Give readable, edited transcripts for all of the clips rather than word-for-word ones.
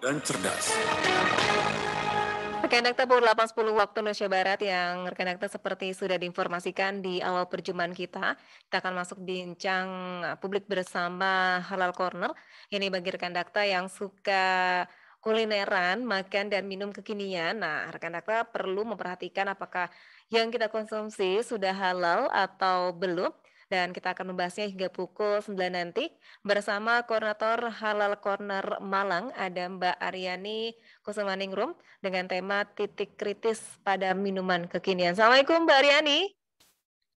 dan cerdas. Rekan Dakta pukul 8.10 waktu Indonesia Barat yang rekan Dakta seperti sudah diinformasikan di awal perjumpaan kita akan masuk bincang publik bersama Halal Corner. Ini bagi rekan Dakta yang suka kulineran, makan dan minum kekinian. Nah, rekan Dakta perlu memperhatikan apakah yang kita konsumsi sudah halal atau belum. Dan kita akan membahasnya hingga pukul 9 nanti bersama Koordinator Halal Corner Malang, ada Mbak Aryani Kusumaningrum dengan tema titik kritis pada minuman kekinian. Assalamualaikum Mbak Aryani.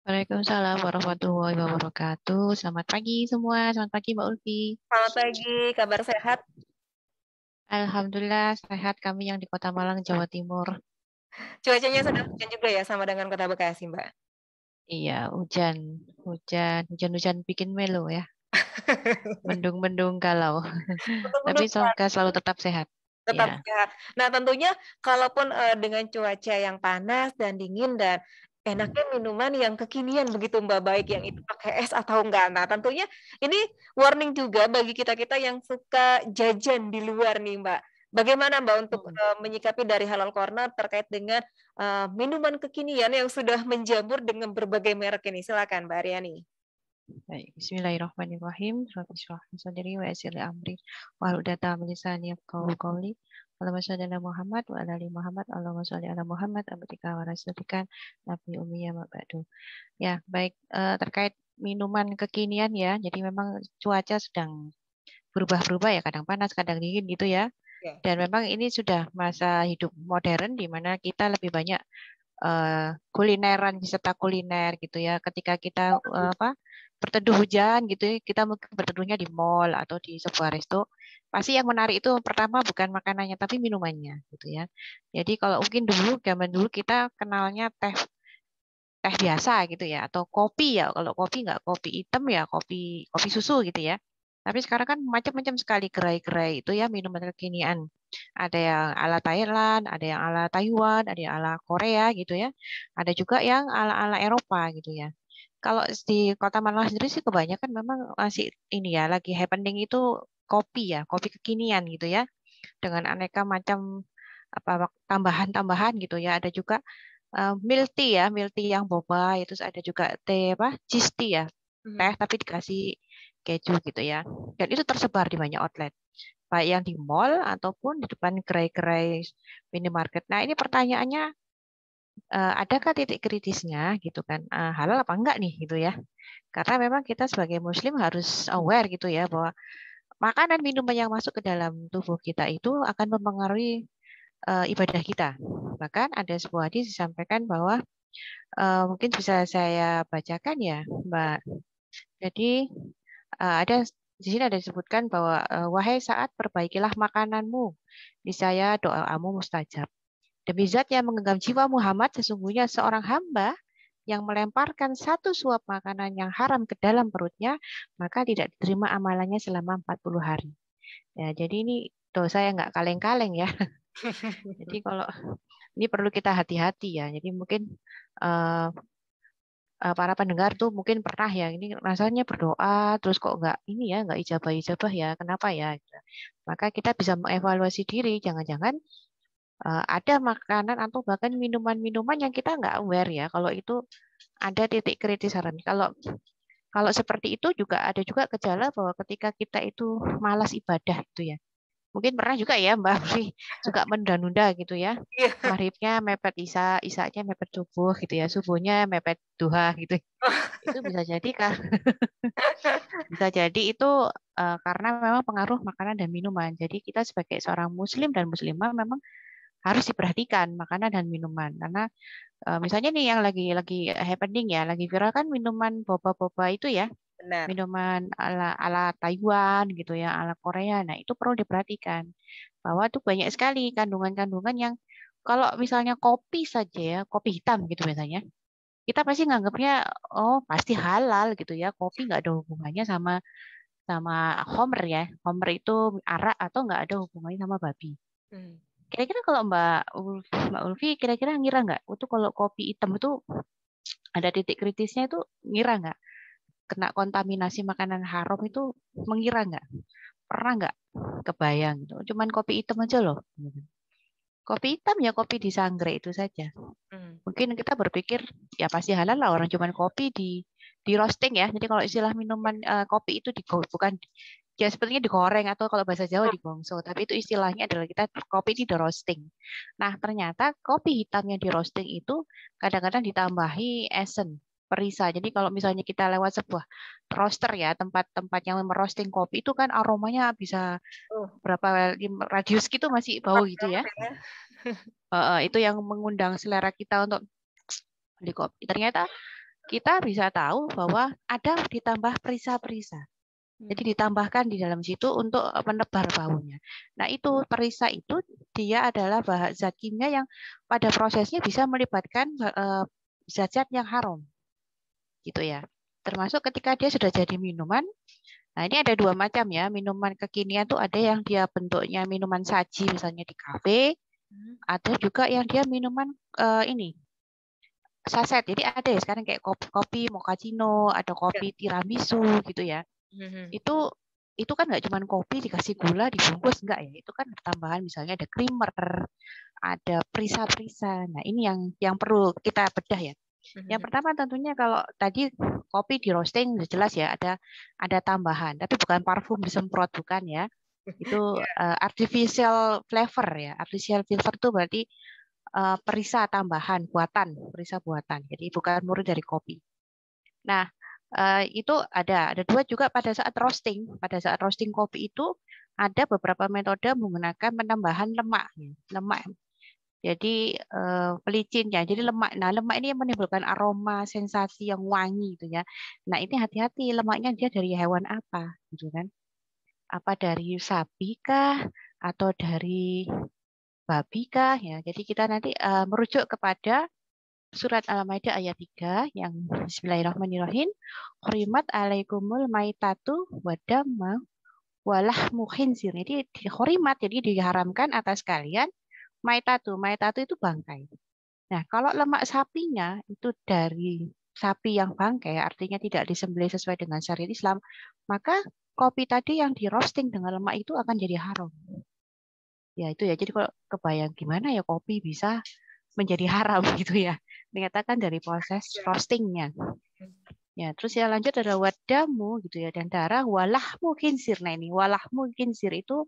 Waalaikumsalam warahmatullahi wabarakatuh. Selamat pagi semua. Selamat pagi Mbak Ulfi. Selamat pagi, kabar sehat? Alhamdulillah sehat kami yang di Kota Malang, Jawa Timur. Cuacanya sedang hujan juga ya sama dengan Kota Bekasi, Mbak? Iya, hujan bikin melo ya. Mendung-mendung galau. Tapi semoga selalu tetap sehat. Tetap Ya. sehat. Nah, tentunya kalaupun dengan cuaca yang panas dan dingin dan enaknya minuman yang kekinian begitu Mbak, baik yang itu pakai es atau enggak. Nah, tentunya ini warning juga bagi kita-kita yang suka jajan di luar nih, Mbak. Bagaimana Mbak untuk menyikapi dari Halal Corner terkait dengan minuman kekinian yang sudah menjamur dengan berbagai merek ini? Silakan Mbak Aryani. Baik, bismillahirrahmanirrahim. Rabbi shrah li sadri wa yassir li amri wahlul 'uqdatam min lisani yafqahu qawli. Allahumma shalli ala Muhammad wa ala ali Muhammad. Allahumma shalli ala Muhammad abdika wa rasulika nabi ummiyya ma ba'du. Ya, baik, terkait minuman kekinian ya. Jadi memang cuaca sedang berubah-berubah ya, kadang panas, kadang dingin gitu ya. Dan memang ini sudah masa hidup modern di mana kita lebih banyak kulineran, wisata kuliner gitu ya. Ketika kita berteduh hujan gitu ya, kita mungkin berteduhnya di mall atau di sebuah resto. Pasti yang menarik itu pertama bukan makanannya tapi minumannya gitu ya. Jadi kalau mungkin dulu zaman dulu kita kenalnya teh biasa gitu ya, atau kopi ya. Kalau kopi nggak kopi hitam ya, kopi susu gitu ya. Tapi sekarang kan macam-macam sekali gerai-gerai itu ya minuman kekinian. Ada yang ala Thailand, ada yang ala Taiwan, ada yang ala Korea gitu ya. Ada juga yang ala-ala Eropa gitu ya. Kalau di Kota Malang sendiri sih kebanyakan memang masih ini ya, lagi happening itu kopi ya, kopi kekinian gitu ya. Dengan aneka macam tambahan-tambahan gitu ya. Ada juga milk tea yang boba, itu ada juga teh cheese tea ya, teh tapi dikasih keju gitu ya. Dan itu tersebar di banyak outlet, baik yang di mall ataupun di depan gerai-gerai minimarket. Nah ini pertanyaannya, adakah titik kritisnya gitu kan, halal apa enggak nih gitu ya? Karena memang kita sebagai Muslim harus aware gitu ya bahwa makanan minuman yang masuk ke dalam tubuh kita itu akan mempengaruhi ibadah kita. Bahkan ada sebuah hadis disampaikan bahwa mungkin bisa saya bacakan ya, Mbak. Jadi ada di sini ada disebutkan bahwa wahai saat perbaikilah makananmu, niscaya doamu mustajab. Demi zat yang menggenggam jiwa Muhammad, sesungguhnya seorang hamba yang melemparkan satu suap makanan yang haram ke dalam perutnya, maka tidak diterima amalannya selama 40 hari. Ya, jadi ini dosa yang nggak kaleng-kaleng ya. Jadi kalau ini perlu kita hati-hati ya. Jadi mungkin para pendengar tuh mungkin pernah ya, ini rasanya berdoa terus kok nggak ini ya, nggak ijabah ya, kenapa ya? Maka kita bisa mengevaluasi diri, jangan-jangan ada makanan atau bahkan minuman-minuman yang kita nggak aware ya, kalau itu ada titik kritis haram. Kalau seperti itu juga ada juga gejala bahwa ketika kita itu malas ibadah gitu ya. Mungkin pernah juga ya Mbak Fri juga menunda-nunda gitu ya. Maghribnya mepet isanya mepet subuh gitu ya, subuhnya mepet duha gitu. Itu bisa jadi kan? Bisa jadi itu karena memang pengaruh makanan dan minuman. Jadi kita sebagai seorang muslim dan muslimah memang harus diperhatikan makanan dan minuman. Karena misalnya nih yang lagi happening ya, lagi viral kan minuman boba-boba itu ya. Benar. Minuman ala Taiwan gitu ya, ala Korea. Nah, itu perlu diperhatikan bahwa itu banyak sekali kandungan-kandungan yang kalau misalnya kopi saja ya, kopi hitam gitu misalnya, kita pasti nganggapnya oh pasti halal gitu ya. Kopi nggak ada hubungannya sama homer ya. Homer itu arak atau nggak ada hubungannya sama babi. Kira-kira kalau Mbak Ulfi kira-kira ngira nggak? Itu kalau kopi hitam itu ada titik kritisnya itu ngira nggak? Kena kontaminasi makanan haram itu mengira nggak? Pernah nggak kebayang. Cuman kopi hitam aja loh. Kopi hitam ya kopi di sanggre itu saja. Mungkin kita berpikir ya pasti halal lah, orang cuman kopi di roasting ya. Jadi kalau istilah minuman kopi itu bukan ya sepertinya digoreng atau kalau bahasa Jawa digongso, tapi itu istilahnya adalah kita kopi ini di roasting. Nah, ternyata kopi hitam yang di roasting itu kadang-kadang ditambahi esen, perisa. Jadi kalau misalnya kita lewat sebuah roaster ya, tempat-tempat yang merosting kopi itu kan aromanya bisa berapa radius gitu masih bau gitu ya. Itu yang mengundang selera kita untuk beli kopi. Ternyata kita bisa tahu bahwa ada ditambah perisa-perisa. Jadi ditambahkan di dalam situ untuk menebar baunya. Nah itu perisa itu dia adalah zat kimia yang pada prosesnya bisa melibatkan zat-zat yang haram, gitu ya. Termasuk ketika dia sudah jadi minuman. Nah ini ada dua macam ya, minuman kekinian tuh ada yang dia bentuknya minuman saji misalnya di kafe, ada juga yang dia minuman ini saset. Jadi ada ya sekarang kayak kopi mochaccino, ada kopi tiramisu gitu ya. Itu kan nggak cuma kopi dikasih gula dibungkus, enggak ya, itu kan tambahan misalnya ada creamer, ada perisa-perisa. Nah ini yang perlu kita bedah ya. Yang pertama tentunya kalau tadi kopi di roasting jelas ya ada tambahan, tapi bukan parfum disemprot, bukan ya. Itu artificial flavor ya. Artificial flavor itu berarti perisa tambahan buatan, perisa buatan. Jadi bukan murni dari kopi. Nah, itu ada dua juga pada saat roasting. Pada saat roasting kopi itu ada beberapa metode menggunakan penambahan lemak. Jadi pelicinnya. Jadi lemak. Nah, lemak ini menimbulkan aroma, sensasi yang wangi gitu ya. Nah, ini hati-hati lemaknya dia dari hewan apa, gitu kan? Apa dari sapi kah atau dari babi kah ya. Jadi kita nanti merujuk kepada Surat Al-Maidah ayat 3 yang Bismillahirrahmanirrahim. Hurimat alaikumul maitatu wadamma walahmu khinzir. Jadi hurimat, jadi diharamkan atas kalian maitatu. Maitatu itu bangkai. Nah, kalau lemak sapinya itu dari sapi yang bangkai, artinya tidak disembelih sesuai dengan syariat Islam, maka kopi tadi yang di roasting dengan lemak itu akan jadi haram. Ya itu ya. Jadi kalau kebayang gimana ya kopi bisa menjadi haram gitu ya. Dinyatakan dari proses roastingnya. Ya, terus ya lanjut ada wadamu gitu ya, dan darah walahmu khinzir. Nah ini walahmu khinzir itu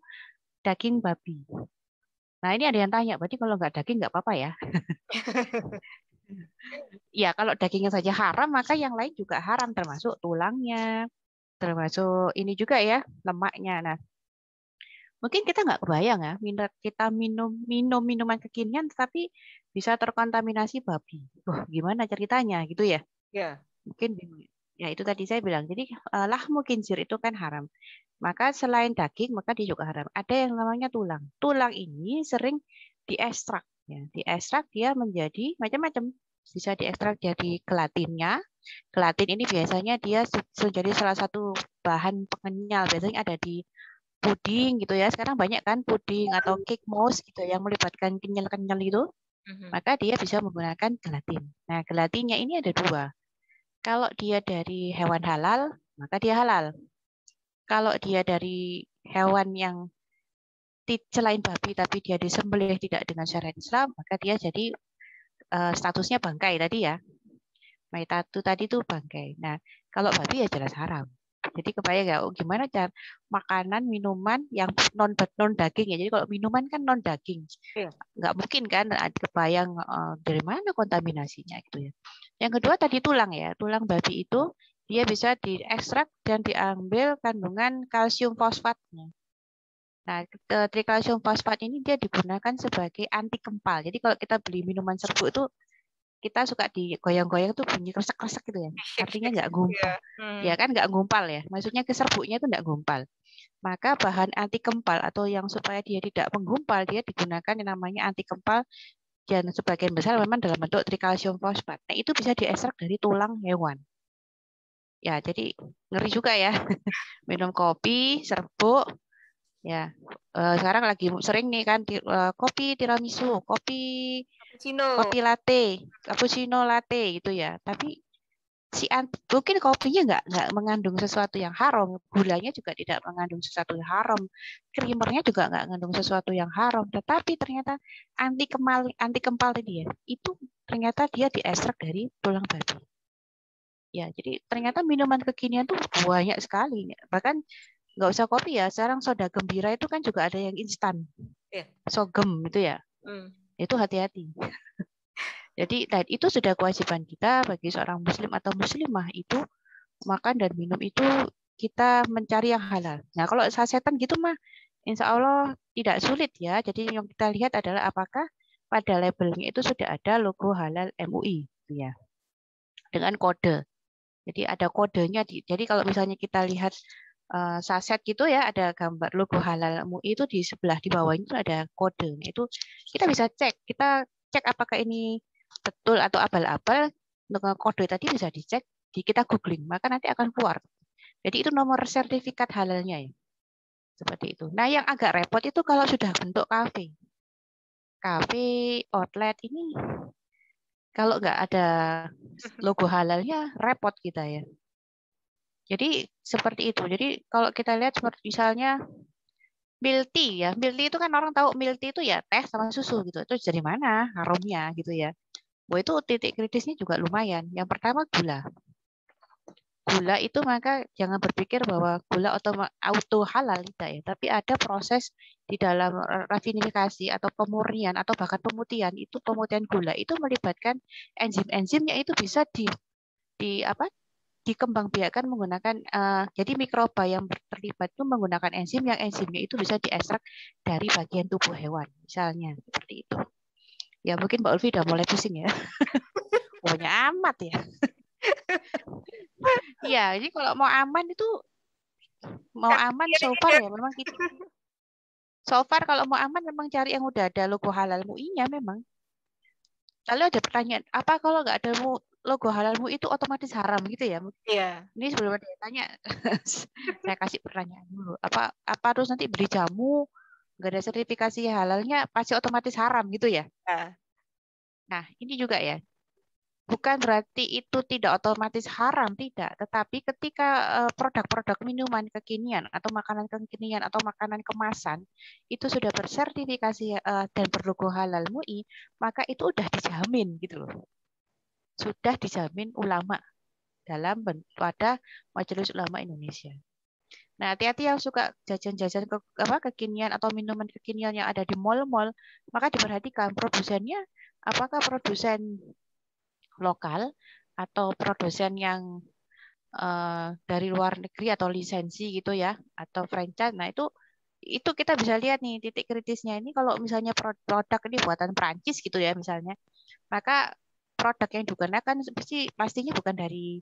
daging babi. Nah ini ada yang tanya, berarti kalau nggak daging nggak apa-apa ya? Ya kalau dagingnya saja haram, maka yang lain juga haram, termasuk tulangnya, termasuk ini juga ya lemaknya. Nah mungkin kita nggak kebayang ya, kita minum minuman kekinian, tapi bisa terkontaminasi babi. Wah, gimana ceritanya gitu ya? Ya. Mungkin ya itu tadi saya bilang. Jadi lahmu khinzir itu kan haram. Maka selain daging, maka dia juga haram. Ada yang namanya tulang. Tulang ini sering diekstrak. Ya. Diekstrak dia menjadi macam-macam. Bisa diekstrak jadi gelatinnya. Gelatin ini biasanya dia menjadi salah satu bahan pengenyal. Biasanya ada di puding gitu ya. Sekarang banyak kan puding atau cake mousse gitu yang melibatkan kenyal-kenyal itu. Maka dia bisa menggunakan gelatin. Nah, gelatinnya ini ada dua. Kalau dia dari hewan halal, maka dia halal. Kalau dia dari hewan yang selain babi tapi dia disembelih tidak dengan syariat Islam, maka dia jadi statusnya bangkai tadi ya. Maitatu tadi itu bangkai. Nah, kalau babi ya jelas haram. Jadi kebayang ya, gimana cara makanan, minuman yang non daging ya. Jadi kalau minuman kan non daging, nggak mungkin kan kebayang dari mana kontaminasinya gitu ya. Yang kedua tadi tulang ya, tulang babi itu dia bisa diekstrak dan diambil kandungan kalsium fosfatnya. Nah, trikalsium fosfat ini dia digunakan sebagai anti kempal. Jadi kalau kita beli minuman serbuk itu kita suka digoyang-goyang tuh bunyi kresek-kresek gitu ya. Artinya nggak gumpal. Ya kan nggak gumpal ya. Maksudnya ke serbuknya itu nggak gumpal. Maka bahan anti kempal atau yang supaya dia tidak menggumpal, dia digunakan yang namanya anti kempal dan sebagian besar memang dalam bentuk trikalsium fosfat. Nah, itu bisa diekstrak dari tulang hewan. Ya, jadi ngeri juga ya. Minum kopi, serbuk, ya. Sekarang lagi sering nih kan kopi tiramisu, kopi latte, cappuccino latte gitu ya. Tapi mungkin kopinya nggak mengandung sesuatu yang haram, gulanya juga tidak mengandung sesuatu yang haram, creamernya juga nggak mengandung sesuatu yang haram, tetapi ternyata anti kempal tadi ya, itu ternyata dia diekstrak dari tulang babi. Ya, jadi ternyata minuman kekinian tuh banyak sekali. Bahkan nggak usah kopi ya, sekarang soda gembira itu kan juga ada yang instan, sogem itu ya, itu hati-hati. Jadi itu sudah kewajiban kita bagi seorang muslim atau muslimah itu makan dan minum itu kita mencari yang halal. Nah kalau sasetan gitu mah insya Allah tidak sulit ya. Jadi yang kita lihat adalah apakah pada labelnya itu sudah ada logo halal MUI gitu ya, dengan kode. Jadi ada kodenya. Jadi kalau misalnya kita lihat saset gitu ya, ada gambar logo halal MUI itu di sebelah di bawah itu ada kode. Nah, itu kita bisa cek. Kita cek apakah ini betul atau abal-abal. Dengan kode tadi bisa dicek, kita googling, maka nanti akan keluar. Jadi itu nomor sertifikat halalnya ya. Seperti itu. Nah, yang agak repot itu kalau sudah bentuk kafe. Kafe, outlet ini kalau nggak ada logo halalnya repot kita ya. Jadi seperti itu. Jadi kalau kita lihat seperti misalnya milk tea ya. Milk tea itu kan orang tahu milk tea itu ya teh sama susu gitu. Itu dari mana harumnya gitu ya. Wah itu titik kritisnya juga lumayan. Yang pertama gula. Gula itu maka jangan berpikir bahwa gula auto halal tidak ya. Tapi ada proses di dalam rafinifikasi atau pemurnian atau bahkan pemutihan. Itu pemutihan gula itu melibatkan enzim-enzimnya itu bisa dikembangbiakkan menggunakan jadi mikroba yang terlibat itu menggunakan enzim yang enzimnya itu bisa diekstrak dari bagian tubuh hewan misalnya seperti itu. Ya mungkin Mbak Ulfi udah mulai pusing ya. Pokoknya amat ya. Iya, jadi kalau mau aman so far ya memang kita. So far kalau mau aman memang cari yang udah ada logo halal MUI-nya memang. Lalu ada pertanyaan, apa kalau nggak ada logo halal MUI itu otomatis haram gitu ya? Iya. Ini sebelum ada yang tanya, saya kasih pertanyaan dulu. Apa harus nanti beli jamu nggak ada sertifikasi halalnya pasti otomatis haram gitu ya? Nah ini juga ya. Bukan berarti itu tidak otomatis haram, tidak. Tetapi ketika produk-produk minuman kekinian atau makanan kekinian atau makanan kemasan itu sudah bersertifikasi dan berlogo halal MUI, maka itu udah dijamin gitu loh. Sudah dijamin ulama pada Majelis Ulama Indonesia. Nah, hati-hati yang suka jajan-jajan kekinian atau minuman kekinian yang ada di mal-mal, maka diperhatikan produsennya apakah produsen lokal atau produsen yang dari luar negeri atau lisensi gitu ya atau franchise. Nah, itu kita bisa lihat nih titik kritisnya ini kalau misalnya produk ini buatan Perancis gitu ya misalnya, maka produk yang digunakan pastinya bukan dari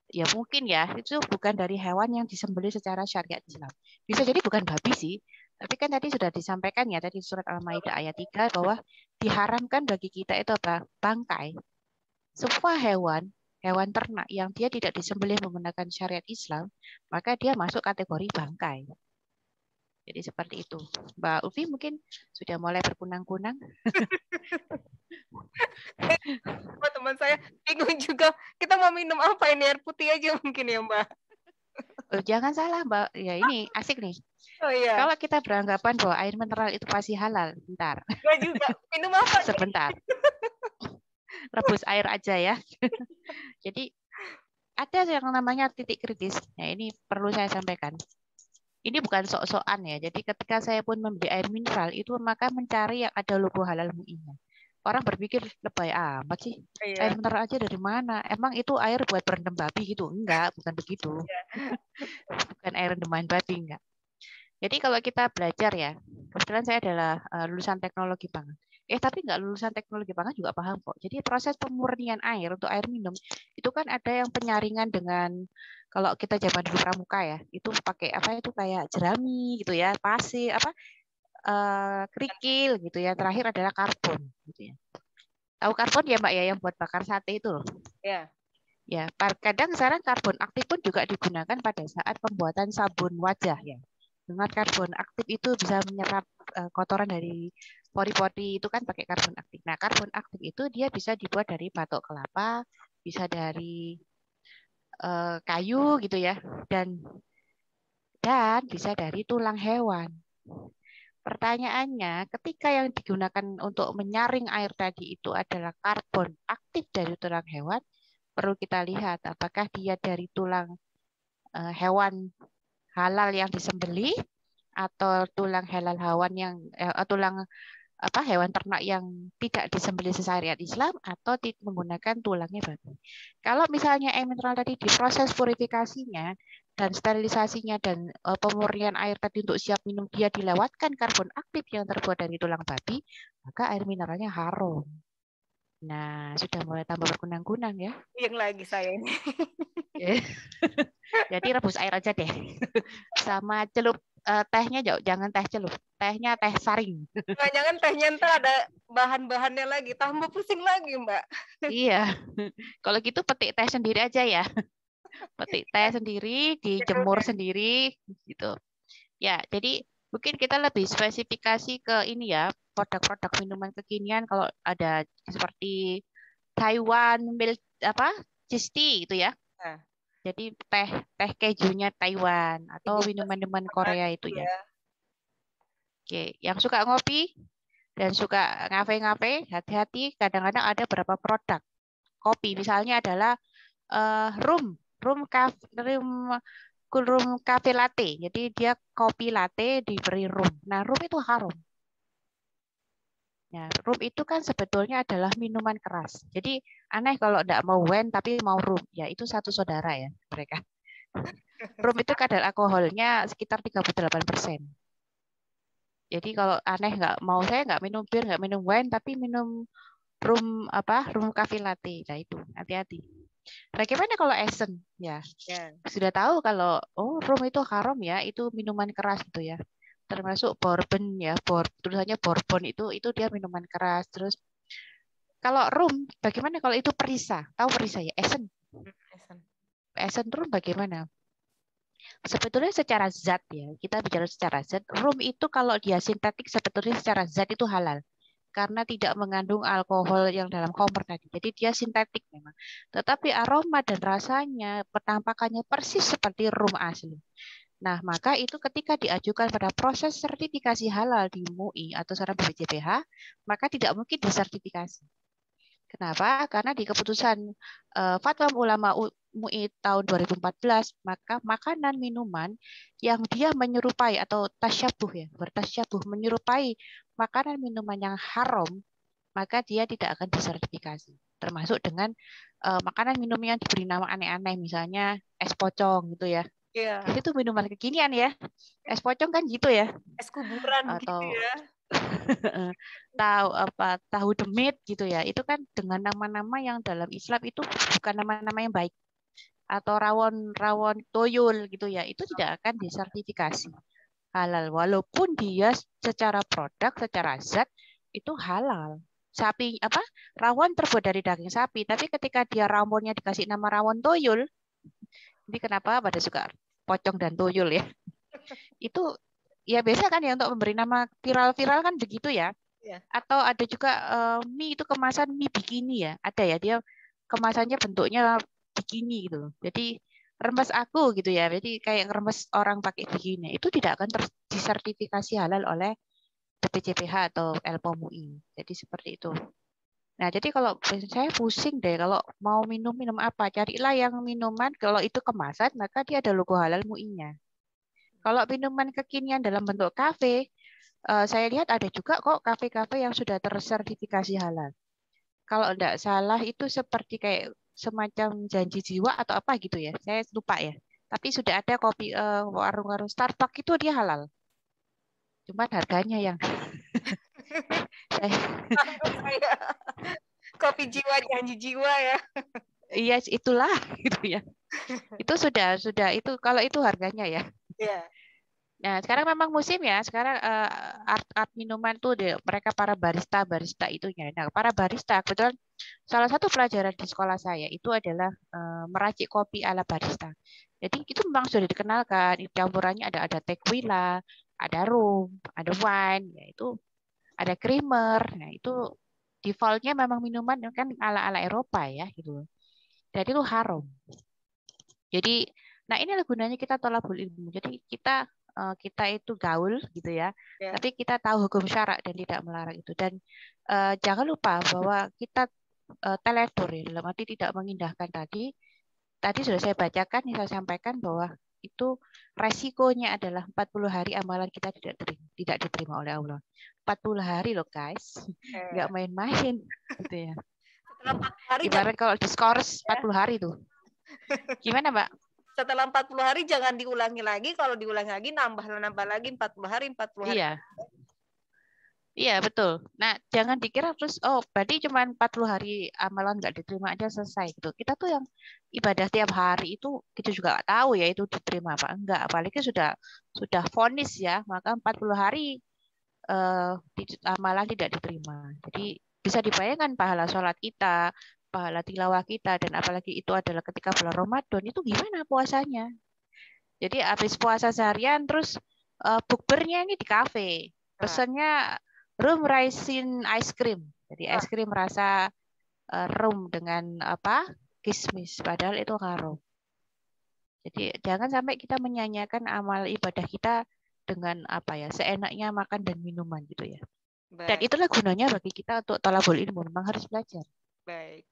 ya mungkin ya itu bukan dari hewan yang disembelih secara syariat Islam. Bisa jadi bukan babi sih, tapi kan tadi sudah disampaikan ya tadi surat Al-Maidah ayat 3 bahwa diharamkan bagi kita itu apa? Bangkai. Semua hewan ternak yang dia tidak disembelih menggunakan syariat Islam, maka dia masuk kategori bangkai. Jadi seperti itu. Mbak Ufi mungkin sudah mulai berkunang-kunang. Oh, teman saya bingung juga. Kita mau minum apa ini? Air putih aja mungkin ya, Mbak. Jangan salah, Mbak. Ya ini asik nih. Oh iya. Kalau kita beranggapan bahwa air mineral itu pasti halal, bentar. Enggak juga. Minum apa? Sebentar. Rebus air aja ya. Jadi ada yang namanya titik kritis. Nah, ini perlu saya sampaikan. Ini bukan sok-sokan ya. Jadi ketika saya pun membeli air mineral itu maka mencari yang ada logo halal MUI-nya. Orang berpikir lebay amat sih. Iya. Air mineral aja dari mana? Emang itu air buat berendam babi gitu? Enggak, bukan begitu. Iya. Bukan air rendaman babi, enggak. Jadi kalau kita belajar ya, kebetulan saya adalah lulusan teknologi pangan. Tapi nggak lulusan teknologi pangan juga paham kok. Jadi proses pemurnian air untuk air minum itu kan ada yang penyaringan dengan kalau kita zaman dulu pramuka ya, itu pakai apa itu kayak jerami gitu ya, pasir kerikil gitu ya. Terakhir adalah karbon gitu ya. Tahu karbon ya Mbak ya yang buat bakar sate itu loh. Iya. Ya, kadang sekarang karbon aktif pun juga digunakan pada saat pembuatan sabun wajah ya. Dengan karbon aktif itu bisa menyerap kotoran dari pori-pori itu kan pakai karbon aktif. Nah, karbon aktif itu dia bisa dibuat dari batok kelapa, bisa dari kayu gitu ya, dan bisa dari tulang hewan. Pertanyaannya, ketika yang digunakan untuk menyaring air tadi itu adalah karbon aktif dari tulang hewan, perlu kita lihat apakah dia dari tulang hewan halal yang disembelih atau tulang halal hewan yang tulang hewan ternak yang tidak disembelih sesyariat Islam atau menggunakan tulangnya babi. Kalau misalnya air mineral tadi diproses purifikasinya dan sterilisasinya dan pemurnian air tadi untuk siap minum dia dilewatkan karbon aktif yang terbuat dari tulang babi, maka air mineralnya harum. Nah, sudah mulai tambah berkunang-kunang ya. Yang lagi saya ini. Jadi rebus air aja deh. Sama celup tehnya jangan teh celup. Tehnya teh saring. Jangan-jangan tehnya ntar ada bahan-bahannya lagi, tambah pusing lagi, Mbak. Iya. Kalau gitu petik teh sendiri aja ya. Petik teh sendiri, dijemur sendiri gitu. Ya, jadi mungkin kita lebih spesifikasi ke ini ya, produk-produk minuman kekinian kalau ada seperti Taiwan milk cheese tea gitu ya. Nah, Jadi teh teh kejunya Taiwan atau minuman-minuman Korea itu ya. Oke, yang suka ngopi dan suka ngafe-ngafe, hati-hati kadang-kadang ada beberapa produk kopi. Misalnya adalah rum cafe latte. Jadi dia kopi latte diberi rum. Nah, rum itu harum. Ya, rum itu kan sebetulnya adalah minuman keras. Jadi aneh kalau enggak mau wine tapi mau rum. Ya, itu satu saudara ya mereka. Rum itu kadar alkoholnya sekitar 38%. Jadi kalau aneh saya nggak minum bir, nggak minum wine, tapi minum rum cafe latte. Nah itu hati-hati. Bagaimana kalau Esen? Ya, sudah tahu kalau rum itu haram ya, itu minuman keras gitu ya. Termasuk bourbon ya, tulisannya bourbon itu dia minuman keras. Terus kalau rum, bagaimana kalau itu perisa? Tahu perisa ya? Esen. Esen rum bagaimana? Sebetulnya secara zat ya, kita bicara secara zat, rum itu kalau dia sintetik sebetulnya secara zat itu halal. Karena tidak mengandung alkohol yang dalam komer tadi. Jadi dia sintetik memang. Tetapi aroma dan rasanya, penampakannya persis seperti rum asli. Nah, maka itu ketika diajukan pada proses sertifikasi halal di MUI atau saran BPJPH, maka tidak mungkin disertifikasi. Kenapa? Karena di keputusan Fatwa Ulama MUI tahun 2014, maka makanan minuman yang dia menyerupai atau tasyabuh ya, bertasyabuh menyerupai makanan minuman yang haram, maka dia tidak akan disertifikasi. Termasuk dengan makanan minum yang diberi nama aneh-aneh, misalnya es pocong gitu ya. Iya. Itu minuman kekinian ya. Es pocong kan gitu ya. Es kuburan gitu Atau ya. tahu demit gitu ya. Itu kan dengan nama-nama yang dalam Islam itu bukan nama-nama yang baik. Atau rawon toyol gitu ya. Itu tidak akan disertifikasi halal walaupun dia secara produk, secara zat itu halal. Sapi rawon terbuat dari daging sapi, tapi ketika dia rawonnya dikasih nama rawon toyol, jadi kenapa pada suka pocong dan toyol ya? Itu ya biasa kan ya untuk memberi nama viral-viral kan begitu ya. Atau ada juga mie itu kemasan mie bikini ya. Ada ya dia kemasannya bentuknya bikini gitu. Jadi remes aku gitu ya. Jadi kayak remes orang pakai bikini. Itu tidak akan disertifikasi halal oleh BPJPH atau LPOM UI. Jadi seperti itu. Nah, jadi kalau saya pusing deh kalau mau minum apa, carilah yang minuman kalau itu kemasan maka dia ada logo halal MUI-nya. Kalau minuman kekinian dalam bentuk kafe, saya lihat ada juga kok kafe-kafe yang sudah tersertifikasi halal. Kalau tidak salah itu seperti kayak semacam janji jiwa atau apa gitu ya. Saya lupa ya. Tapi sudah ada kopi warung-warung Starbucks itu dia halal. Cuma harganya yang saya kopi jiwa janji jiwa ya. iya itulah gitu ya. Itu sudah itu kalau itu harganya ya. Iya. Nah, sekarang memang musim ya. Sekarang art minuman tuh mereka para barista itunya. Nah, para barista kebetulan salah satu pelajaran di sekolah saya itu adalah meracik kopi ala barista. Jadi itu memang sudah dikenalkan. Campurannya ada tequila, ada rum, ada wine, yaitu ada creamer. Nah, itu defaultnya memang minuman kan ala-ala Eropa ya gitu. Jadi itu harum. Jadi, nah inilah gunanya kita thalabul ilmu. Jadi kita itu gaul gitu ya, Ya. tapi kita tahu hukum syarak dan tidak melarang itu. Dan jangan lupa bahwa kita teledor ya, dalam arti tidak mengindahkan tadi. Tadi sudah saya bacakan, saya sampaikan bahwa itu resikonya adalah 40 hari amalan kita tidak diterima oleh Allah. 40 hari loh guys, nggak main-main gitu ya. Setelah 40 hari jangan, Ibarat kalau diskors 40 hari tuh. Gimana, Mbak? setelah 40 hari jangan diulangi lagi. Kalau diulangi lagi nambah lagi 40 hari, 40 hari. Iya. Iya, betul. Nah, jangan dikira terus, oh, berarti cuma 40 hari amalan nggak diterima aja selesai gitu. Kita tuh yang ibadah tiap hari itu kita juga nggak tahu ya itu diterima apa enggak. Apalagi sudah vonis ya, maka 40 hari amalan tidak diterima. Jadi bisa dibayangkan pahala sholat kita, pahala tilawah kita, dan apalagi itu adalah ketika bulan Ramadan, itu gimana puasanya? Jadi habis puasa seharian, terus bukbernya ini di kafe. Pesannya room raisin ice cream. Jadi es krim rasa rum dengan apa? Kismis. Padahal itu haram. Jadi jangan sampai kita menyanyiakan amal ibadah kita dengan apa ya, seenaknya makan dan minuman gitu ya. Dan Baik. itulah gunanya bagi kita untuk thalabul ilmu, memang harus belajar. Baik.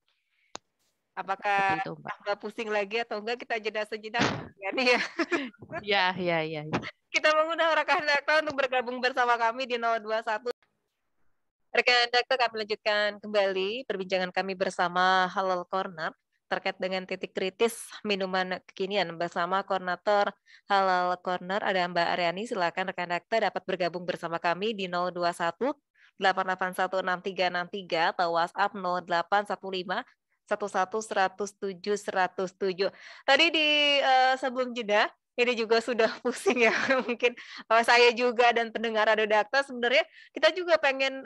Seperti Apakah itu, Mbak. Mbak pusing lagi atau enggak, kita jeda sejenak ya nih ya. Ya, ya, ya. Kita mengundang rekan dakta untuk bergabung bersama kami di 021. Rekan dakta, kami lanjutkan kembali perbincangan kami bersama Halal Corner terkait dengan titik kritis minuman kekinian bersama koordinator Halal Corner ada Mbak Aryani. Silakan rekan dakta dapat bergabung bersama kami di 021 8816363 atau WhatsApp 0815 107 107. Tadi di sebelum jeda ini juga sudah pusing ya. Mungkin saya juga dan pendengar Radio Dakta sebenarnya kita juga pengen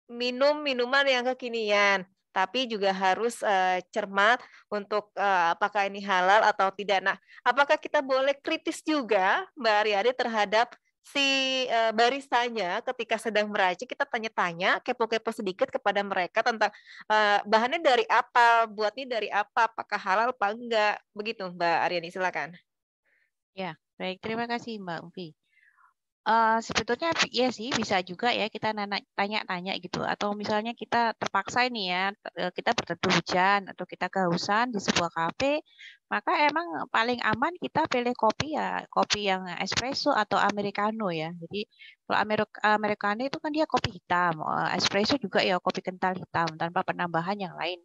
minum minuman yang kekinian, tapi juga harus cermat untuk apakah ini halal atau tidak. Nah, apakah kita boleh kritis juga, Mbak Aryani, terhadap si baristanya ketika sedang meracik? Kita tanya-tanya, kepo-kepo sedikit kepada mereka tentang bahannya dari apa, buatnya dari apa, apakah halal apa enggak. Begitu, Mbak Aryani, silakan. Ya, baik. Terima kasih, Mbak Ufi. Sebetulnya ya sih bisa juga ya kita tanya-tanya gitu, atau misalnya kita terpaksa ini ya kita berteduh hujan atau kita kehausan di sebuah kafe, maka emang paling aman kita pilih kopi ya kopi yang espresso atau americano ya. Jadi kalau americano itu kan dia kopi hitam, espresso juga ya kopi kental hitam tanpa penambahan yang lain.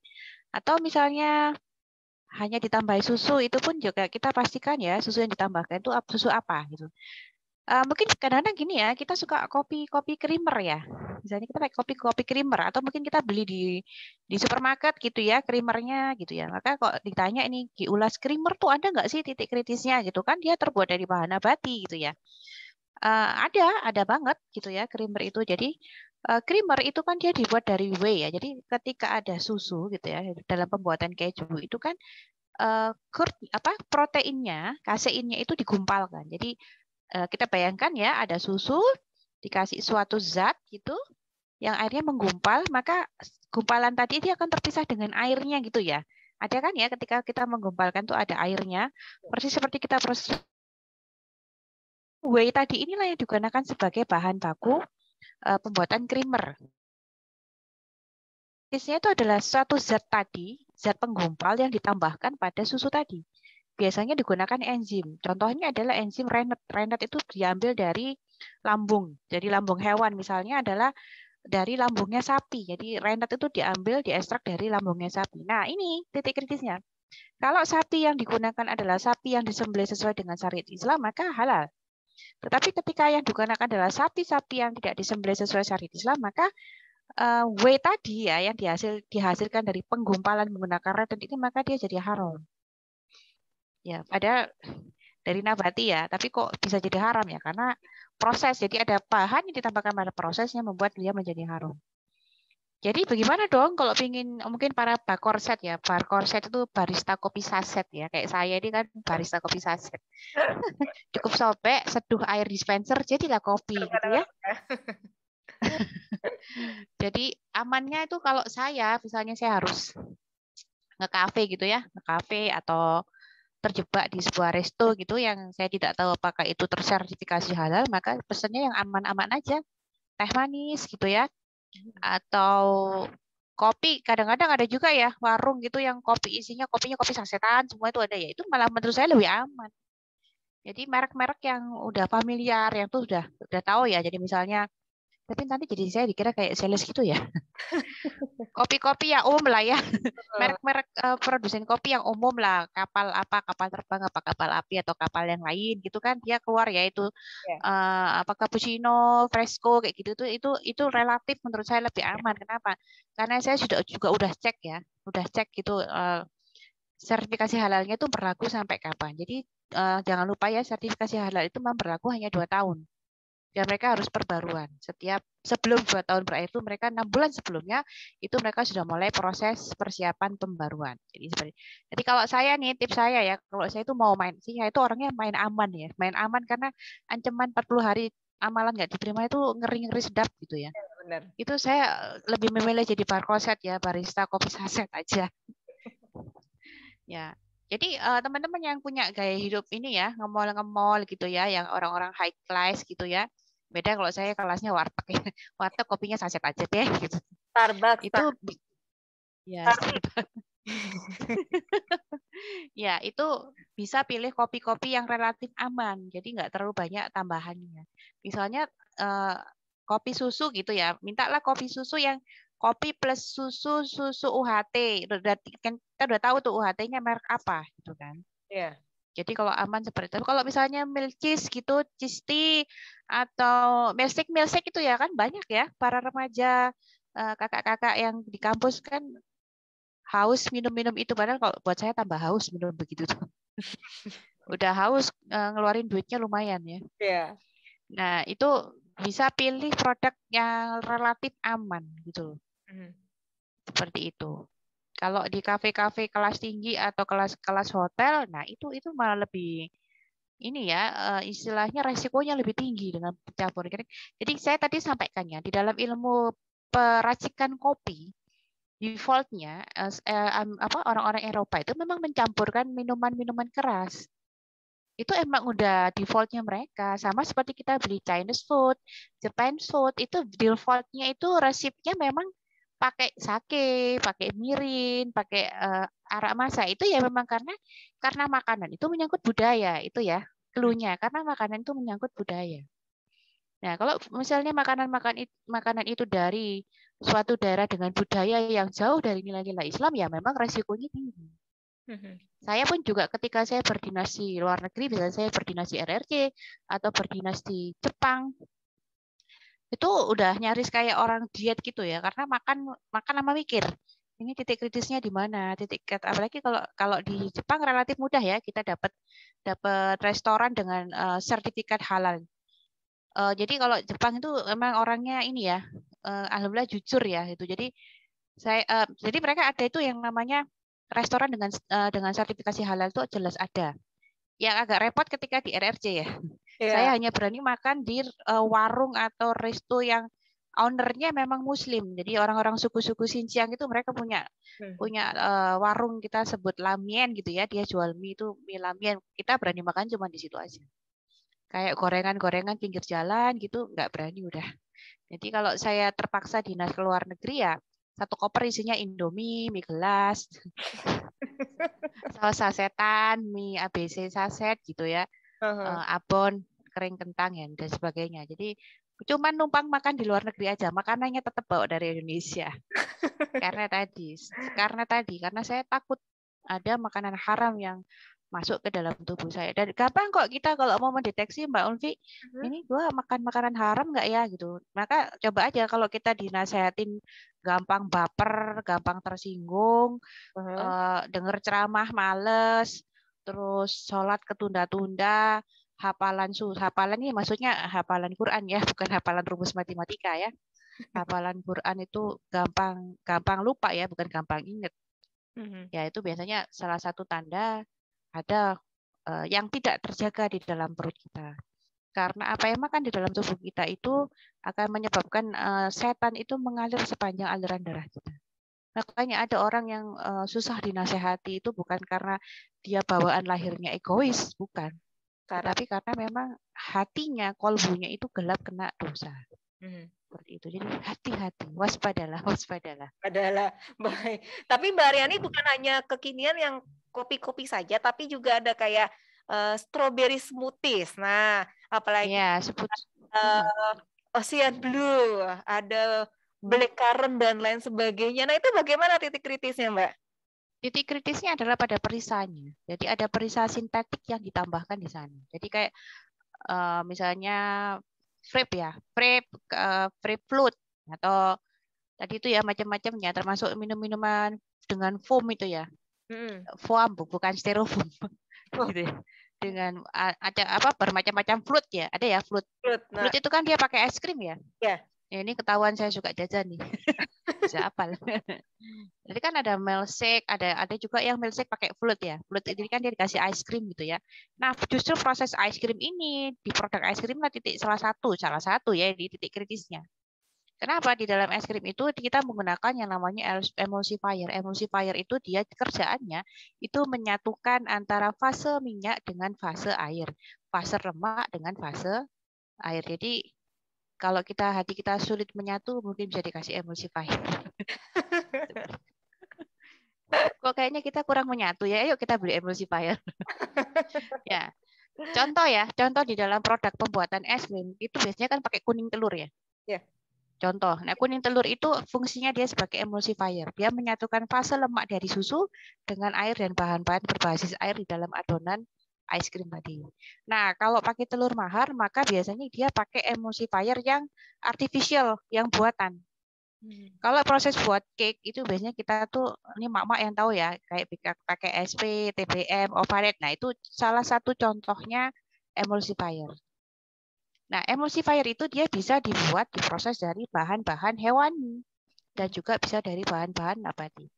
Atau misalnya hanya ditambahi susu, itu pun juga kita pastikan ya susu yang ditambahkan itu susu apa gitu. Mungkin kadang-kadang gini ya, kita suka kopi creamer ya. Misalnya kita pakai kopi creamer, atau mungkin kita beli di supermarket gitu ya, creamernya gitu ya. Maka kok ditanya ini diulas creamer tuh ada nggak sih titik kritisnya gitu kan? Dia terbuat dari bahan nabati gitu ya. Ada banget gitu ya creamer itu. Jadi creamer itu kan dia dibuat dari whey ya. Jadi ketika ada susu gitu ya dalam pembuatan keju itu kan proteinnya, kaseinnya itu digumpalkan. Jadi kita bayangkan ya ada susu dikasih suatu zat gitu yang airnya menggumpal, maka gumpalan tadi dia akan terpisah dengan airnya gitu ya. Ada kan ya ketika kita menggumpalkan tuh ada airnya, persis seperti kita proses whey tadi, inilah yang digunakan sebagai bahan baku pembuatan creamer. Isinya itu adalah suatu zat tadi, zat penggumpal yang ditambahkan pada susu tadi. Biasanya digunakan enzim. Contohnya adalah enzim rennet. Rennet itu diambil dari lambung. Jadi lambung hewan misalnya adalah dari lambungnya sapi. Jadi rennet itu diambil, diekstrak dari lambungnya sapi. Nah, ini titik kritisnya. Kalau sapi yang digunakan adalah sapi yang disembelih sesuai dengan syariat Islam, maka halal. Tetapi ketika yang digunakan adalah sapi-sapi yang tidak disembelih sesuai syariat Islam, maka whey tadi ya yang dihasilkan dari penggumpalan menggunakan rennet ini, maka dia jadi haram. Ya, padahal dari nabati ya, tapi kok bisa jadi haram ya? Karena proses, jadi ada bahan yang ditambahkan pada prosesnya membuat dia menjadi haram. Jadi bagaimana dong kalau ingin mungkin para bakorset ya, bakorset itu barista kopi saset ya, kayak saya ini kan barista kopi saset. Cukup sobek, seduh air dispenser, jadilah kopi gitu ya. Jadi amannya itu kalau saya, misalnya saya harus nge-cafe gitu ya, nge-cafe atau terjebak di sebuah resto gitu yang saya tidak tahu apakah itu tersertifikasi halal, maka pesannya yang aman-aman aja, teh manis gitu ya, atau kopi. Kadang-kadang ada juga ya warung gitu yang kopi isinya kopinya kopi sasetan, semua itu ada ya. Itu malah menurut saya lebih aman. Jadi merek-merek yang udah familiar, yang tuh udah tahu ya. Jadi misalnya, tapi nanti jadi saya dikira kayak sales gitu ya. Kopi-kopi yang umum lah ya. Merek-merek produsen kopi yang umum lah. Kapal apa, kapal terbang apa, kapal api atau kapal yang lain gitu kan. Dia keluar ya itu Ya. apa cappuccino, fresco kayak gitu tuh itu relatif menurut saya lebih aman. Kenapa? Karena saya sudah juga udah cek ya. Udah cek gitu sertifikasi halalnya itu berlaku sampai kapan. Jadi jangan lupa ya sertifikasi halal itu memang berlaku hanya 2 tahun. Dan mereka harus perbaruan. Sebelum 2 tahun berakhir itu mereka 6 bulan sebelumnya itu mereka sudah mulai proses persiapan pembaruan. Jadi kalau saya nih tips saya ya, kalau saya itu mau main sih, saya itu orangnya main aman ya. Main aman karena ancaman 40 hari amalan nggak diterima itu ngeri-ngeri sedap gitu ya. Benar. Itu saya lebih memilih jadi barkoset ya, barista kopi saset aja. Ya, jadi teman-teman yang punya gaya hidup ini ya, ngemol-ngemol gitu ya, yang orang-orang high class gitu ya. Beda kalau saya kelasnya warteg ya. Warteg kopinya saset aja deh gitu. Starbucks. Itu ya ya itu bisa pilih kopi-kopi yang relatif aman. Jadi nggak terlalu banyak tambahannya. Misalnya kopi susu gitu ya. Mintalah kopi susu yang kopi plus susu UHT. Kita udah tahu tuh UHT-nya merek apa gitu kan. Iya. Jadi kalau aman seperti itu. Kalau misalnya milk cheese gitu, cheese tea atau milkshake itu ya kan banyak ya para remaja kakak-kakak yang di kampus kan haus minum-minum itu. Padahal kalau buat saya tambah haus minum begitu tuh. Udah haus ngeluarin duitnya lumayan ya. Iya. Nah itu bisa pilih produk yang relatif aman gitu. Seperti itu. Kalau di kafe-kafe kelas tinggi atau kelas-kelas hotel, nah itu malah lebih ini ya istilahnya resikonya lebih tinggi dengan campur. Jadi saya tadi sampaikan ya di dalam ilmu peracikan kopi defaultnya orang-orang Eropa itu memang mencampurkan minuman-minuman keras. Itu emang udah defaultnya mereka. Sama seperti kita beli Chinese food, Japan food, itu defaultnya itu resepnya memang pakai sake, pakai mirin, pakai arak masa. Itu ya memang karena makanan itu menyangkut budaya itu ya. Cluenya karena makanan itu menyangkut budaya. Nah, kalau misalnya makanan itu dari suatu daerah dengan budaya yang jauh dari nilai-nilai Islam, ya memang resikonya tinggi. Saya pun juga ketika saya berdinas di luar negeri, misalnya saya berdinas di RRC atau berdinas di Jepang, itu udah nyaris kayak orang diet gitu ya, karena makan sama mikir. Ini titik kritisnya di mana? Apalagi kalau di Jepang relatif mudah ya, kita dapat restoran dengan sertifikat halal. Jadi kalau Jepang itu memang orangnya ini ya, alhamdulillah jujur ya itu. Jadi mereka ada itu yang namanya restoran dengan sertifikasi halal itu jelas ada. Yang agak repot ketika di RRC ya. Saya hanya berani makan di warung atau resto yang ownernya memang Muslim. Jadi orang-orang suku-suku Xinjiang itu mereka punya warung kita sebut lamien gitu ya. Dia jual mie itu mie lamien. Kita berani makan cuma di situ aja. Kayak gorengan-gorengan pinggir jalan gitu nggak berani udah. Jadi kalau saya terpaksa dinas ke luar negeri ya satu koper isinya Indomie, mie gelas, saus sasetan, mie ABC saset gitu ya, abon, kering kentang ya dan sebagainya. Jadi cuma numpang makan di luar negeri aja, makanannya tetap bawa dari Indonesia. Karena saya takut ada makanan haram yang masuk ke dalam tubuh saya. Dan gampang kok kita kalau mau mendeteksi Mbak Ulfi, ini gue makan makanan haram nggak ya gitu. Maka coba aja kalau kita dinasehatin gampang baper, gampang tersinggung, denger ceramah males, terus sholat ketunda-tunda, hafalan ini maksudnya hafalan Quran ya, bukan hafalan rumus matematika ya. Hafalan Quran itu gampang lupa ya, bukan gampang ingat. Ya itu biasanya salah satu tanda ada yang tidak terjaga di dalam perut kita. Karena apa yang makan di dalam tubuh kita itu akan menyebabkan setan itu mengalir sepanjang aliran darah kita. Makanya ada orang yang susah dinasehati itu bukan karena dia bawaan lahirnya egois, bukan. Karena Tetapi karena memang hatinya, kolbunya itu gelap kena dosa. Seperti itu. Jadi hati-hati, waspadalah, waspadalah. adalah baik. Tapi Mbak Aryani bukan hanya kekinian yang kopi-kopi saja, tapi juga ada kayak strawberry smoothies. Nah, apalagi Ya, sebut. Ocean Blue, ada black currant dan lain sebagainya. Nah, itu bagaimana titik kritisnya, Mbak? Titik kritisnya adalah pada perisanya. Jadi ada perisa sintetik yang ditambahkan di sana. Jadi kayak misalnya frappe ya, frappe float atau tadi itu ya macam-macamnya, termasuk minum-minuman dengan foam itu ya, foam bukan styrofoam, gitu ya. Dengan ada apa bermacam-macam float ya, ada ya float. Nah, Float itu kan dia pakai es krim ya. ya. Ya, ini ketahuan saya suka jajan nih. Bisa apal. Jadi kan ada milkshake, ada juga yang milkshake pakai float ya. Float ini kan dia dikasih ice cream gitu ya. Nah, justru proses ice cream ini di produk ice cream lah salah satu ya di titik kritisnya. Kenapa di dalam es krim itu kita menggunakan yang namanya emulsifier. Emulsifier itu dia kerjaannya itu menyatukan antara fase minyak dengan fase air, fase lemak dengan fase air. Jadi kalau hati kita sulit menyatu, mungkin bisa dikasih emulsifier. Kok kayaknya kita kurang menyatu ya, ayo kita beli emulsifier. Ya, contoh di dalam produk pembuatan es krim itu biasanya kan pakai kuning telur ya. Ya. Contoh, nah kuning telur itu fungsinya dia sebagai emulsifier. Dia menyatukan fase lemak dari susu dengan air dan bahan-bahan berbasis air di dalam adonan ice cream tadi. Nah, kalau pakai telur mahar, maka biasanya dia pakai emulsifier yang artificial, yang buatan. Kalau proses buat cake itu biasanya kita tuh ini mak-mak yang tahu ya kayak pakai SP, TBM, Ovalet. Nah itu salah satu contohnya emulsifier. Nah emulsifier itu dia bisa dibuat diproses dari bahan-bahan hewani dan juga bisa dari bahan-bahan nabati.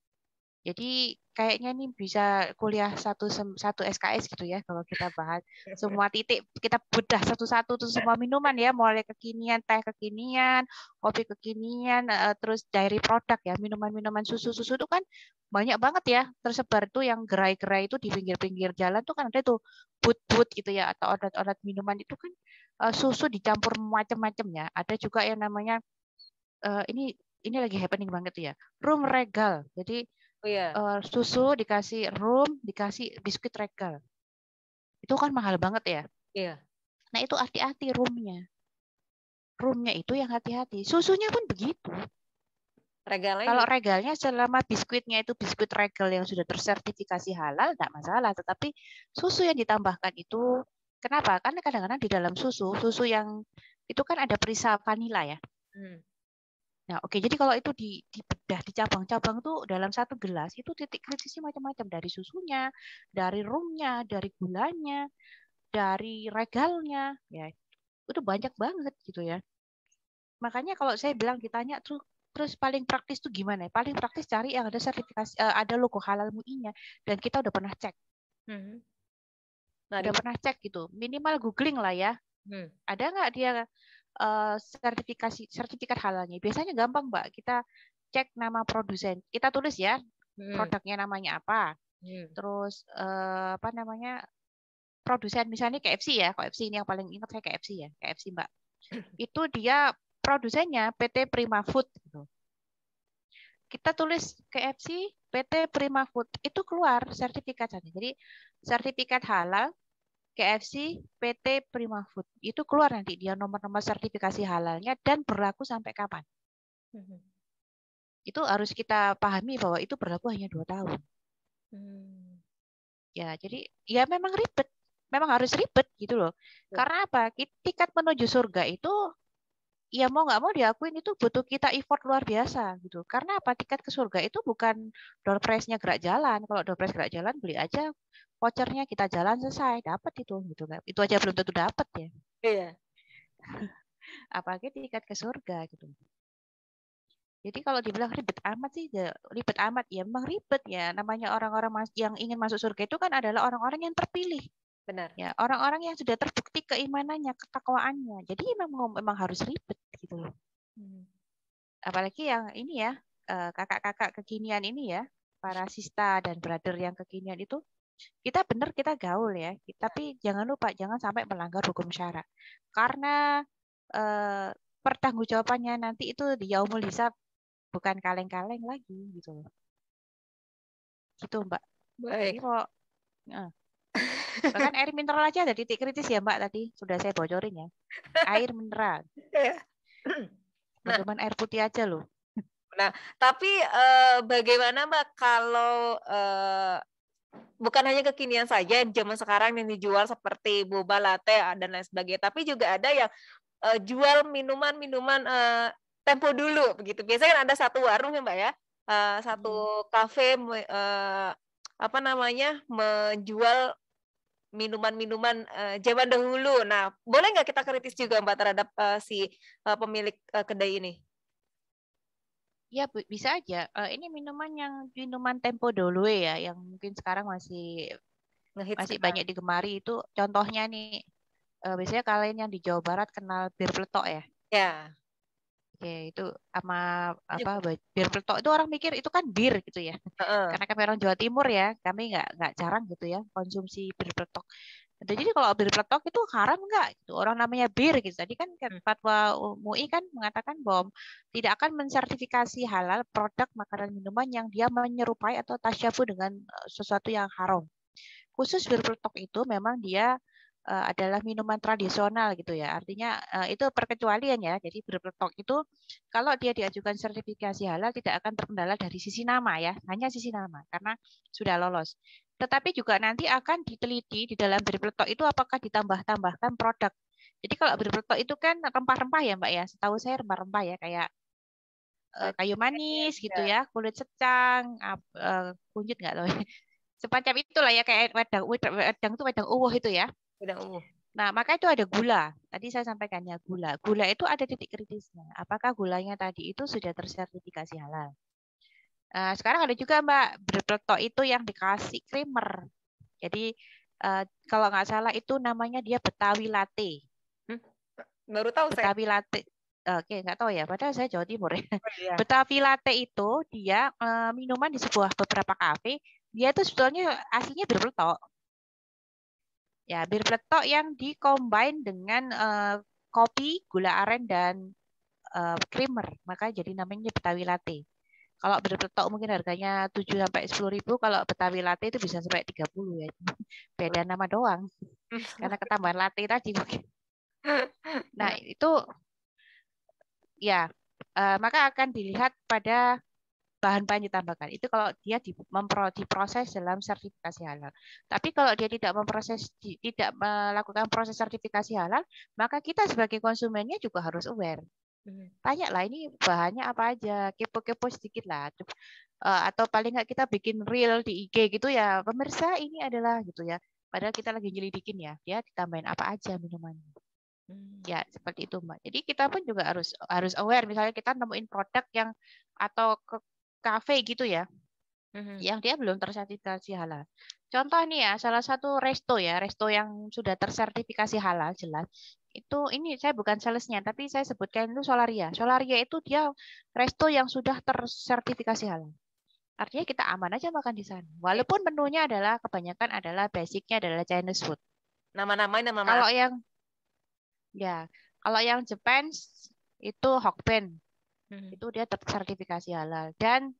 Jadi kayaknya nih bisa kuliah satu SKS gitu ya kalau kita bahas semua titik kita bedah satu-satu tuh semua minuman ya mulai kekinian teh kekinian kopi kekinian terus dairy produk ya minuman-minuman susu-susu itu kan banyak banget ya tersebar tuh yang gerai-gerai itu di pinggir-pinggir jalan tuh kan ada tuh but-but gitu ya atau outlet-outlet minuman itu kan susu dicampur macam-macam ya ada juga yang namanya ini lagi happening banget tuh ya room regal jadi Oh iya. susu dikasih rum, dikasih biskuit regal. Itu kan mahal banget ya. Iya. Nah itu hati-hati rumnya. Rumnya itu yang hati-hati. Susunya pun begitu. Regalnya Kalau juga. regalnya selama biskuitnya itu biskuit regal yang sudah tersertifikasi halal, tidak masalah. Tetapi susu yang ditambahkan itu, kenapa? Karena kadang-kadang di dalam susu yang itu kan ada perisa vanila ya. Nah, oke. Jadi kalau itu dibedah di cabang-cabang tuh dalam satu gelas itu titik kritisnya macam-macam dari susunya, dari rumnya, dari gulanya, dari regalnya, ya itu banyak banget gitu ya. Makanya kalau saya bilang ditanya tuh terus paling praktis tuh gimana? Paling praktis cari yang ada sertifikasi, ada logo halal MUI-nya dan kita udah pernah cek, Nah, udah pernah cek gitu. Minimal googling lah ya. Ada nggak dia sertifikat halalnya? Biasanya gampang Mbak. Kita cek nama produsen. Kita tulis ya produknya namanya apa. Terus apa namanya produsen misalnya KFC ya. KFC ini yang paling ingat saya KFC ya. KFC Mbak. Itu dia produsennya PT Prima Food. Gitu. Kita tulis KFC PT Prima Food. Itu keluar sertifikatnya. Jadi sertifikat halal KFC PT Prima Food. Itu keluar nanti dia nomor-nomor sertifikasi halalnya dan berlaku sampai kapan. Itu harus kita pahami bahwa itu berlaku hanya 2 tahun. Ya, jadi ya memang ribet. Memang harus ribet gitu loh. Karena apa? Tiket menuju surga itu ya mau nggak mau diakuin itu butuh kita effort luar biasa gitu. Karena apa? Tiket ke surga itu bukan door prize-nya gerak jalan. Kalau door prize gerak jalan beli aja vouchernya kita jalan selesai dapat itu gitu kan. Itu aja belum tentu dapat ya. Iya. Apalagi tiket ke surga gitu. Jadi kalau dibilang ribet amat sih, ya, ribet amat ya memang ribet ya. Namanya orang-orang yang ingin masuk surga itu kan adalah orang-orang yang terpilih. Benar. Ya, orang-orang yang sudah terbukti keimanannya, ketakwaannya. Jadi memang harus ribet gitu loh. Apalagi yang ini ya, kakak-kakak kekinian ini ya, para sista dan brother yang kekinian itu, kita benar kita gaul ya, tapi jangan lupa jangan sampai melanggar hukum syara. Karena pertanggungjawabannya nanti itu di yaumul hisab, bukan kaleng-kaleng lagi gitu. Gitu Mbak. Jadi Baik. kok bahkan air mineral aja ada titik kritis ya Mbak, tadi sudah saya bocorin ya. Air mineral. Nah, Cuman air putih aja loh. nah, tapi bagaimana Mbak kalau bukan hanya kekinian saja zaman sekarang yang dijual seperti boba latte dan lain sebagainya, tapi juga ada yang jual minuman-minuman tempo dulu begitu. Biasanya kan ada satu warung ya Mbak ya, satu kafe apa namanya menjual minuman-minuman zaman dahulu. Nah, boleh nggak kita kritis juga Mbak terhadap si pemilik kedai ini? Ya bisa aja. Ini minuman tempo dulu ya, yang mungkin sekarang masih Ngehits masih sekarang. banyak digemari itu. Contohnya nih, biasanya kalian yang di Jawa Barat kenal bir peletok ya. Ya. Oke, itu sama apa Juga. bir peletok itu orang mikir itu kan bir gitu ya. Heeh. Karena kami orang Jawa Timur ya, kami nggak jarang gitu ya konsumsi bir peletok. Jadi kalau bir peletok itu haram nggak? Gitu. Orang namanya bir gitu. Tadi kan Hmm. fatwa MUI kan mengatakan bahwa tidak akan mensertifikasi halal produk makanan minuman yang dia menyerupai atau tasyabuh dengan sesuatu yang haram. Khusus bir peletok itu memang dia adalah minuman tradisional gitu ya. Artinya itu perkecualian ya. Jadi bir peletok itu kalau dia diajukan sertifikasi halal tidak akan terkendala dari sisi nama ya, hanya sisi nama karena sudah lolos. Tetapi juga nanti akan diteliti di dalam bir peletok itu apakah ditambah-tambahkan produk. Jadi kalau bir peletok itu kan rempah-rempah ya Mbak ya. Setahu saya rempah-rempah ya kayak kayu manis gitu Ya. ya, kulit secang, kunyit nggak tahu. Semacam itulah ya kayak wedang, wedang itu wedang uwuh itu ya. Udah ungu. Nah, maka itu ada gula. Tadi saya sampaikan ya gula. Gula itu ada titik kritisnya. Apakah gulanya tadi itu sudah tersertifikasi halal? Sekarang ada juga Mbak berpletok itu yang dikasih creamer. Jadi kalau nggak salah itu namanya dia Betawi Latte. Hmm? Baru tahu saya. Betawi Latte. Oke, nggak tahu ya. Padahal saya Jawa Timur ya. Oh, iya. Betawi Latte itu dia minuman di sebuah beberapa kafe. Dia itu sebetulnya aslinya berpletok. Ya, bir peletok yang dikombin dengan kopi, gula aren dan creamer, maka jadi namanya Betawi Latte. Kalau bir peletok mungkin harganya 7 sampai 10.000, kalau Betawi Latte itu bisa sampai 30 ya. Beda nama doang karena ketambahan latte tadi mungkin. Nah, itu ya maka akan dilihat pada bahan-bahan ditambahkan. Itu kalau dia diproses dalam sertifikasi halal. Tapi kalau dia tidak melakukan proses sertifikasi halal, maka kita sebagai konsumennya juga harus aware. Tanya lah ini bahannya apa aja, kepo-kepo sedikit lah. Atau paling nggak kita bikin reel di IG gitu ya, pemirsa ini adalah gitu ya. Padahal kita lagi nyelidikin ya, dia ditambahin apa aja minumannya. Ya seperti itu Mbak. Jadi kita pun juga harus aware. Misalnya kita nemuin produk yang atau ke kafe gitu ya, yang dia belum tersertifikasi halal. Contoh nih ya, salah satu resto ya, resto yang sudah tersertifikasi halal jelas. Itu ini saya bukan salesnya, tapi saya sebutkan itu Solaria. Solaria itu dia resto yang sudah tersertifikasi halal. Artinya kita aman aja makan di sana. Walaupun menunya adalah kebanyakan adalah basicnya adalah Chinese food. Nama-namanya nama Kalau yang ya, kalau yang Jepang itu Hokben. Itu dia tersertifikasi halal dan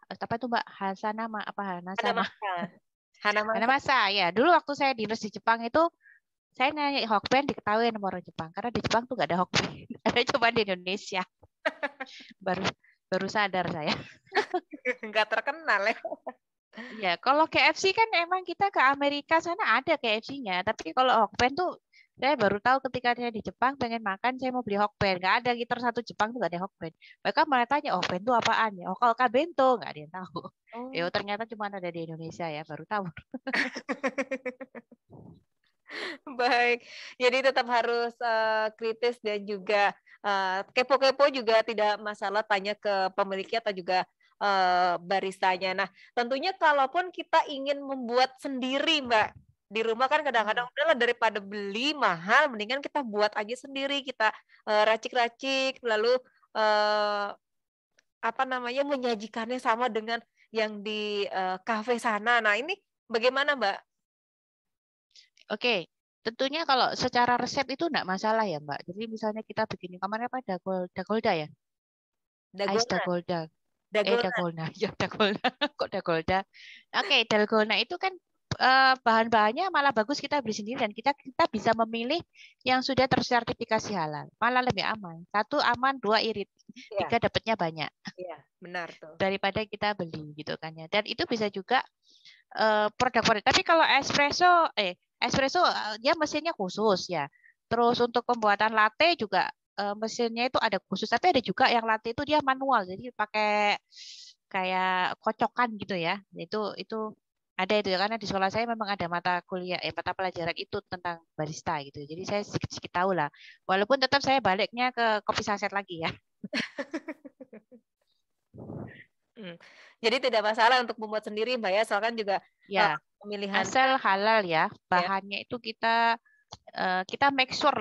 apa itu Mbak Hasanama apa Hanasama Hanamasa. Hanamasa. Hanamasa ya dulu waktu saya dinas di Jepang itu saya nanya Hokben diketahui sama orang Jepang karena di Jepang tuh gak ada Hokben ada cuma di Indonesia baru baru sadar saya. Nggak terkenal ya. Ya kalau KFC kan emang kita ke Amerika sana ada KFC-nya tapi kalau Hokben tuh saya baru tahu ketika saya di Jepang pengen makan saya mau beli Hokben nggak ada gitar satu Jepang tuh nggak ada Hokben mereka malah tanya Hokben tuh apaan ya oh kalau kabento nggak ada yang tahu ya Oh. ternyata cuma ada di Indonesia ya baru tahu. Baik, jadi tetap harus kritis dan juga kepo-kepo juga tidak masalah tanya ke pemiliknya atau juga baristanya. Nah, tentunya kalaupun kita ingin membuat sendiri, Mbak, di rumah kan kadang-kadang udahlah daripada beli mahal, mendingan kita buat aja sendiri, kita racik-racik, lalu apa namanya, menyajikannya sama dengan yang di, kafe sana. Nah, ini bagaimana, Mbak? Oke, tentunya kalau secara resep itu enggak masalah ya, Mbak. Jadi misalnya kita bikin kemarin apa Dagolda ya? Ais Dalgona Dagolda. dalgona, Dalgona. Ya Dagolda. Kok Dagolda? Oke, Dalgona itu kan bahan-bahannya malah bagus kita beli sendiri dan kita kita bisa memilih yang sudah tersertifikasi halal. Malah lebih aman. Satu aman, dua irit. iya Tiga dapatnya banyak iya, benar tuh. daripada kita beli gitu kan ya. Dan itu bisa juga produk-produk. Tapi kalau espresso dia mesinnya khusus ya. Terus untuk pembuatan latte juga mesinnya itu ada khusus. Tapi ada juga yang latte itu dia manual, jadi pakai kayak kocokan gitu ya. Itu ada itu ya karena di sekolah saya memang ada mata pelajaran itu tentang barista gitu. Jadi saya sedikit-sedikit tahu lah. Walaupun tetap saya baliknya ke kopi saset lagi ya. Mmm, jadi tidak masalah untuk membuat sendiri, Mbak, ya, asalkan juga, Ya, pemilihannya asal halal ya. ya. Bahannya itu kita make sure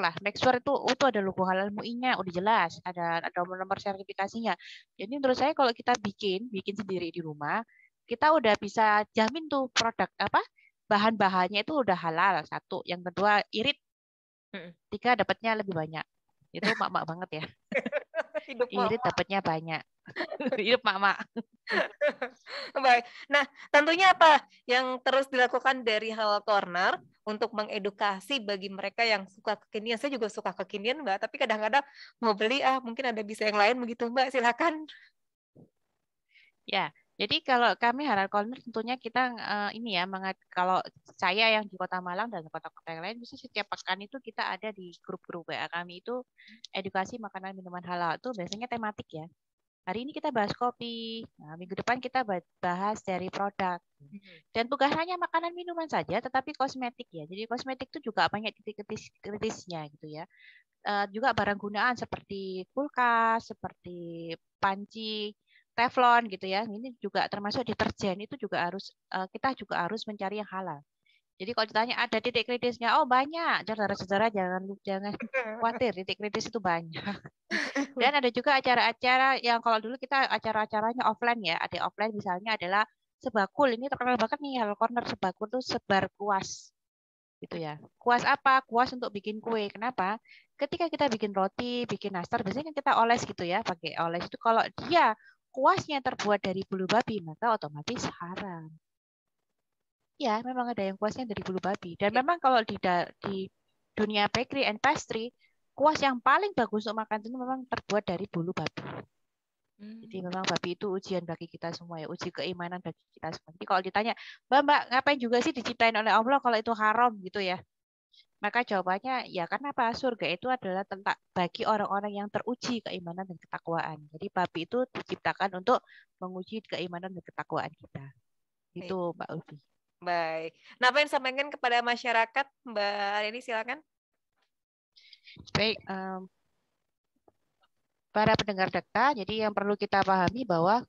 itu ada logo halal MUI-nya udah jelas, ada nomor sertifikasinya. Jadi menurut saya kalau kita bikin sendiri di rumah, kita udah bisa jamin tuh produk apa bahan-bahannya itu udah halal satu. Yang kedua irit, Mhm. tiga dapatnya lebih banyak. Itu mak-mak banget ya. Hidup Irit mama. dapatnya banyak. Hidup mak-mak. Baik. Nah, tentunya apa yang terus dilakukan dari Halal Corner untuk mengedukasi bagi mereka yang suka kekinian? Saya juga suka kekinian, Mbak, tapi kadang-kadang mau beli, mungkin ada bisa yang lain begitu, Mbak, silakan. Ya, jadi kalau kami Halal Corner tentunya kita ini ya, kalau saya yang di Kota Malang dan kota-kota yang lain, bisa setiap pekan itu kita ada di grup-grup WA kami itu edukasi makanan minuman halal itu biasanya tematik ya. Hari ini kita bahas kopi, nah, minggu depan kita bahas dari produk. Mhm. Dan bukan hanya makanan minuman saja, tetapi kosmetik ya. Jadi kosmetik itu juga banyak titik kritisnya gitu ya. Juga barang gunaan seperti kulkas, seperti panci, teflon gitu ya. Ini juga termasuk deterjen itu juga kita juga harus mencari yang halal. Jadi kalau ditanya ada titik kritisnya, oh banyak. Saudara-saudara jangan khawatir, titik kritis itu banyak. Dan ada juga acara-acara yang kalau dulu kita acara-acaranya offline ya. Ada offline misalnya adalah sebakul. Ini terkenal banget nih Halal Corner sebakul tuh sebar kuas gitu ya. Kuas apa? Kuas untuk bikin kue. Kenapa? Ketika kita bikin roti, bikin nastar, biasanya kan kita oles gitu ya, pakai oles itu kalau dia kuasnya terbuat dari bulu babi, maka otomatis haram. Ya, memang ada yang kuasnya dari bulu babi. Dan memang kalau di dunia bakery and pastry, kuas yang paling bagus untuk makan itu memang terbuat dari bulu babi. Jadi Mmm. memang babi itu ujian bagi kita semua ya, uji keimanan bagi kita semua. Jadi kalau ditanya, Mbak, ngapain juga sih diciptain oleh Allah kalau itu haram gitu ya? Maka jawabannya ya karena apa? Surga itu adalah tentang bagi orang-orang yang teruji keimanan dan ketakwaan. Jadi babi itu diciptakan untuk menguji keimanan dan ketakwaan kita. Iya, Itu Mbak Ulfi. baik. Nah, apa yang disampaikan kepada masyarakat, Mbak Aryani, silakan? Baik, para pendengar Dakta, jadi yang perlu kita pahami bahwa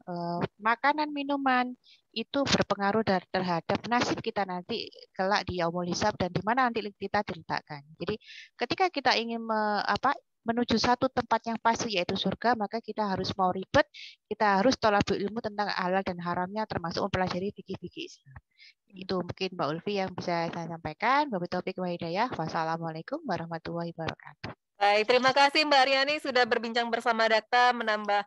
makanan minuman itu berpengaruh terhadap nasib kita nanti kelak di yaumul hisab dan di mana nanti kita diletakkan. Jadi ketika kita ingin menuju satu tempat yang pasti yaitu surga, maka kita harus mau ribet, kita harus tolabul ilmu tentang halal dan haramnya termasuk mempelajari fikih-fikih Islam. Itu mungkin Mbak Ulfi yang bisa saya sampaikan. Wabillahi taufiq wal hidayah. Wassalamualaikum warahmatullahi wabarakatuh. Baik, terima kasih Mbak Aryani sudah berbincang bersama Dakta, menambah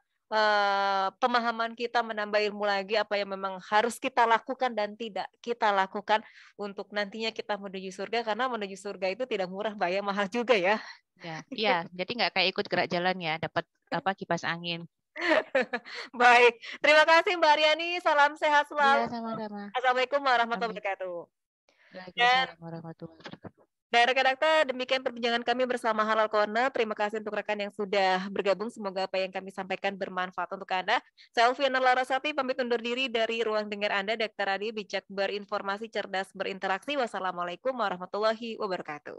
pemahaman kita, menambah ilmu lagi apa yang memang harus kita lakukan dan tidak kita lakukan untuk nantinya kita menuju surga, karena menuju surga itu tidak murah, Mbak, ya, mahal juga ya. Ya, iya. Jadi nggak kayak ikut gerak jalan ya, dapat kipas angin. Baik, terima kasih Mbak Aryani, salam sehat Iya, selalu. sama-sama. Assalamualaikum warahmatullahi Amin. wabarakatuh. Dan Waalaikumsalam warahmatullahi wabarakatuh. rekan Dakta, demikian perbincangan kami bersama Halal Corner. Terima kasih untuk rekan yang sudah bergabung. Semoga apa yang kami sampaikan bermanfaat untuk Anda. Saya Alfiana Larasati, pamit undur diri dari ruang dengar Anda. Dakta Radio, bijak berinformasi, cerdas berinteraksi. Wassalamualaikum warahmatullahi wabarakatuh.